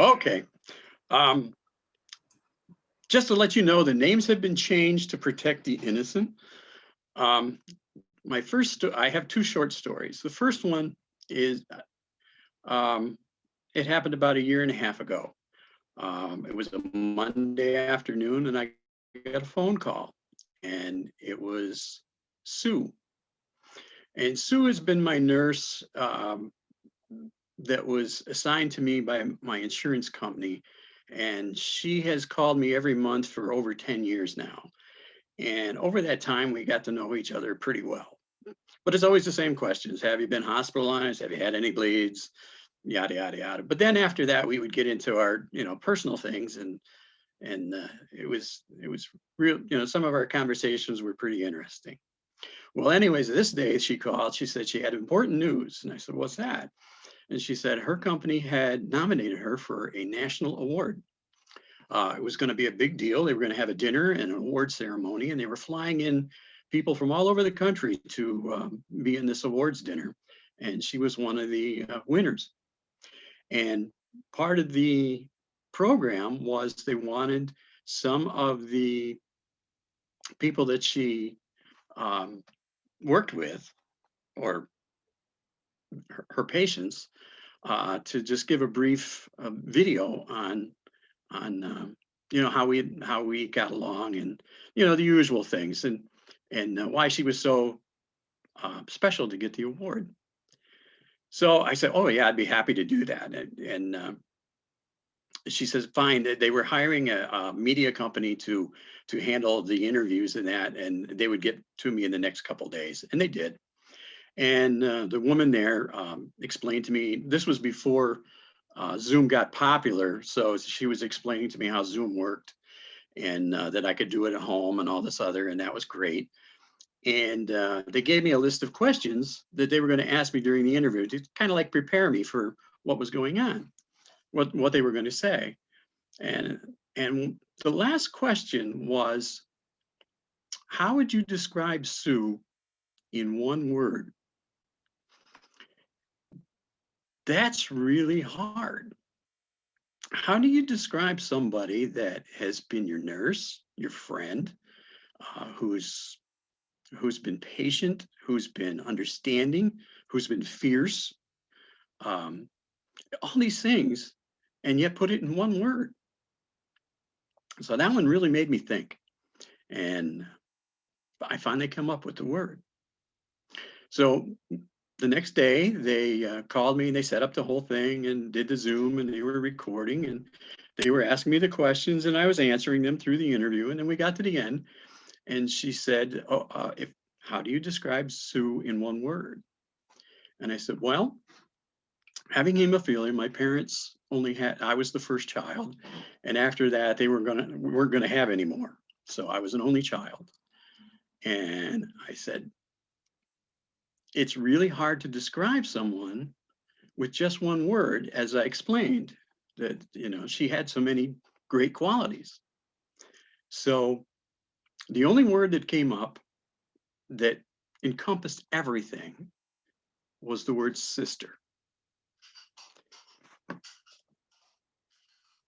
Okay. Um, just to let you know, the names have been changed to protect the innocent. Um, I have two short stories. The first one is, um, it happened about a year and a half ago. It was a Monday afternoon, and I got a phone call, and it was Sue. And Sue has been my nurse, that was assigned to me by my insurance company. And she has called me every month for over 10 years now. And over that time, we got to know each other pretty well. But it's always the same questions. Have you been hospitalized? Have you had any bleeds? Yada, yada, yada. But then after that, we would get into our, personal things. And it was real, some of our conversations were pretty interesting. Well, anyways, this day she called, she said she had important news. And I said, what's that? And she said her company had nominated her for a national award. It was going to be a big deal. They were going to have a dinner and an award ceremony, and they were flying in people from all over the country to be in this awards dinner. And she was one of the winners. And part of the program was they wanted some of the people that she worked with, or her patients, to just give a brief video on how we got along, and the usual things, and why she was so special to get the award. So I said, oh yeah, I'd be happy to do that. And she says, fine. They were hiring a media company to handle the interviews and that, and they would get to me in the next couple of days, and they did. And the woman there explained to me, this was before Zoom got popular. So she was explaining to me how Zoom worked, and that I could do it at home and all this other, and that was great. And they gave me a list of questions that they were going to ask me during the interview to kind of like prepare me for what was going on, what they were going to say. And the last question was, how would you describe Sue in one word? That's really hard. How do you describe somebody that has been your nurse, your friend, who's been patient, who's been understanding, who's been fierce, um, all these things, and yet put it in one word? So that one really made me think, and I finally come up with the word. So the next day, they called me and they set up the whole thing and did the Zoom, and they were recording, and they were asking me the questions, and I was answering them through the interview. And then we got to the end, and she said, how do you describe Sue in one word? And I said, well, having hemophilia, my parents I was the first child. And after that, we weren't gonna have any more. So I was an only child. And I said, it's really hard to describe someone with just one word, as I explained, that, she had so many great qualities. So the only word that came up that encompassed everything was the word sister.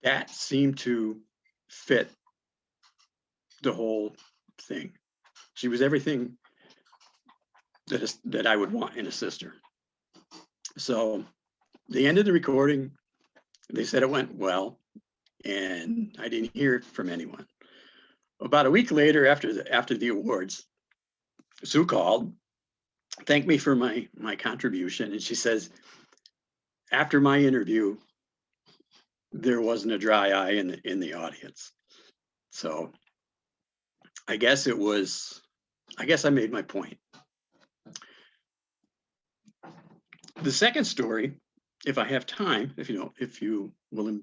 That seemed to fit the whole thing. She was everything that I would want in a sister. So they ended the recording. They said it went well, and I didn't hear from anyone. About a week later, after the awards, Sue called, thanked me for my contribution, and she says, after my interview, there wasn't a dry eye in the audience. So I guess I made my point. The second story, if I have time, if you will,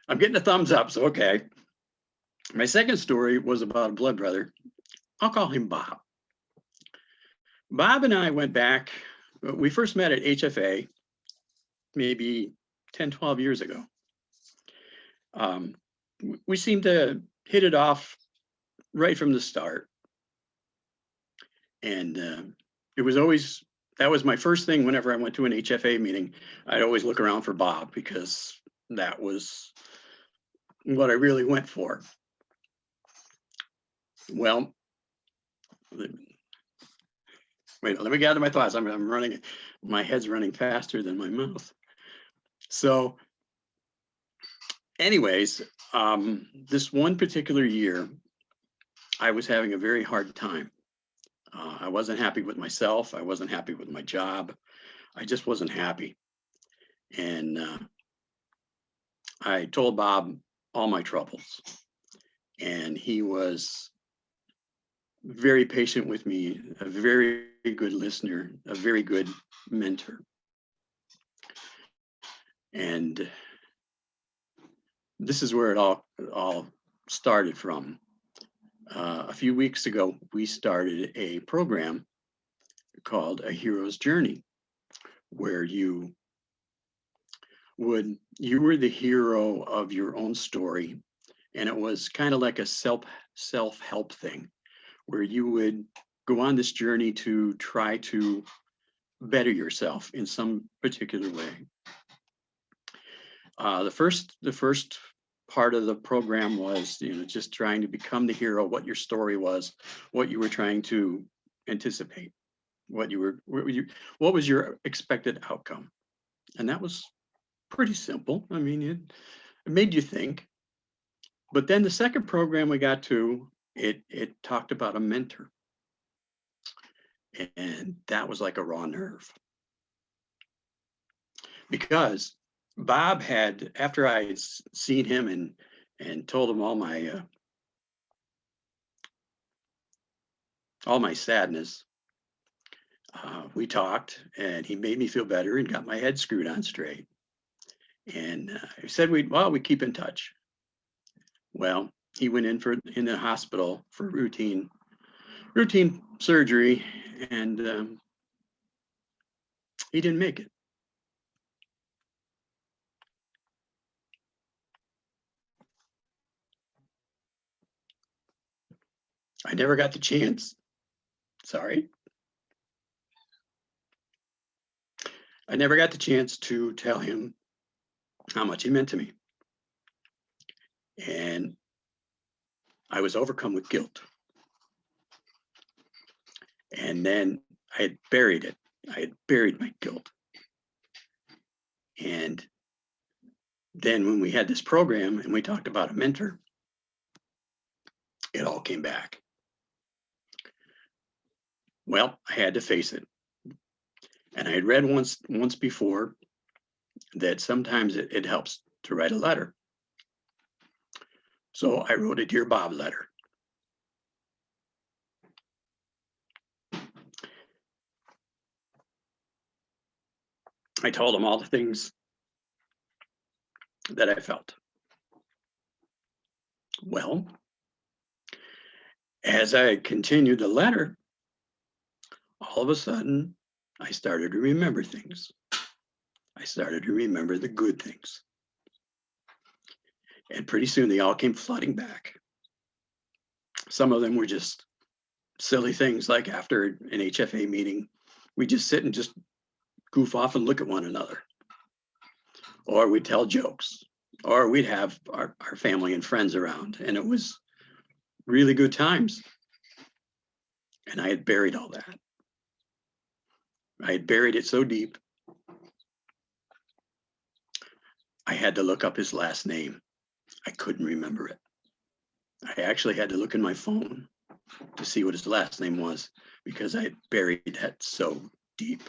I'm getting a thumbs up, so okay. My second story was about a blood brother. I'll call him Bob. Bob and I went back, we first met at HFA maybe 10, 12 years ago. We seemed to hit it off right from the start. And that was my first thing. Whenever I went to an HFA meeting, I'd always look around for Bob, because that was what I really went for. Well, wait, let me gather my thoughts. I'm running, my head's running faster than my mouth. So anyways, this one particular year, I was having a very hard time. I wasn't happy with myself. I wasn't happy with my job. I just wasn't happy. And I told Bob all my troubles. And he was very patient with me, a very good listener, a very good mentor. And this is where it all started from. A few weeks ago, we started a program called A Hero's Journey, where you were the hero of your own story, and it was kind of like a self-help thing, where you would go on this journey to try to better yourself in some particular way. The first part of the program was, just trying to become the hero, what your story was, what you were trying to anticipate, what was your expected outcome. And that was pretty simple. I mean, it made you think. But then the second program we got to, it talked about a mentor. And that was like a raw nerve. Because Bob had, after I'd seen him and told him all my sadness, we talked, and he made me feel better and got my head screwed on straight. And he said we keep in touch. Well, he went in the hospital for routine surgery, and he didn't make it. I never got the chance. Sorry. I never got the chance to tell him how much he meant to me. And I was overcome with guilt. And then I had buried it. I had buried my guilt. And then when we had this program and we talked about a mentor, it all came back. Well, I had to face it. And I had read once before that sometimes it helps to write a letter. So I wrote a Dear Bob letter. I told him all the things that I felt. Well, as I continued the letter, all of a sudden, I started to remember things. I started to remember the good things. And pretty soon they all came flooding back. Some of them were just silly things, like after an HFA meeting, we just sit and just goof off and look at one another. Or we'd tell jokes, or we'd have our family and friends around, and it was really good times. And I had buried all that. I had buried it so deep, I had to look up his last name. I couldn't remember it. I actually had to look in my phone to see what his last name was, because I had buried that so deep.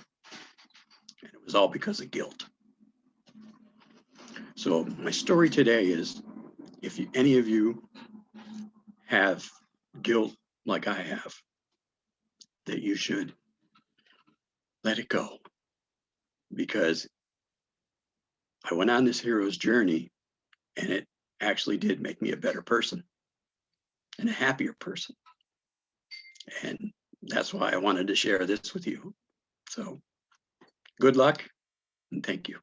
And it was all because of guilt. So my story today is, if any of you have guilt like I have, that you should let it go. Because I went on this hero's journey, and it actually did make me a better person and a happier person. And that's why I wanted to share this with you. So good luck, and thank you.